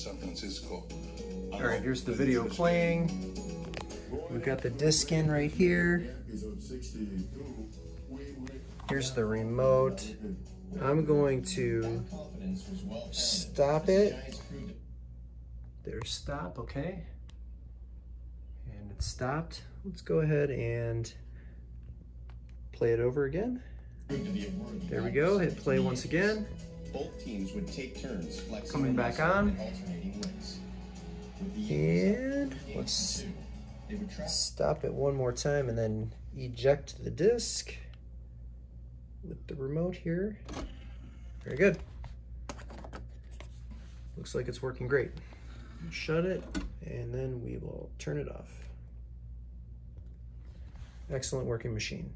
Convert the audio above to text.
San Francisco. All right, here's the video playing. We've got the disc in right here. Here's the remote. I'm going to stop it. There's stop, okay. And it's stopped. Let's go ahead and play it over again. There we go, hit play once again. Both teams would take turns coming back on. And let's stop it one more time and then eject the disc with the remote here. Very good. Looks like it's working great. Shut it, and then we will turn it off. Excellent working machine.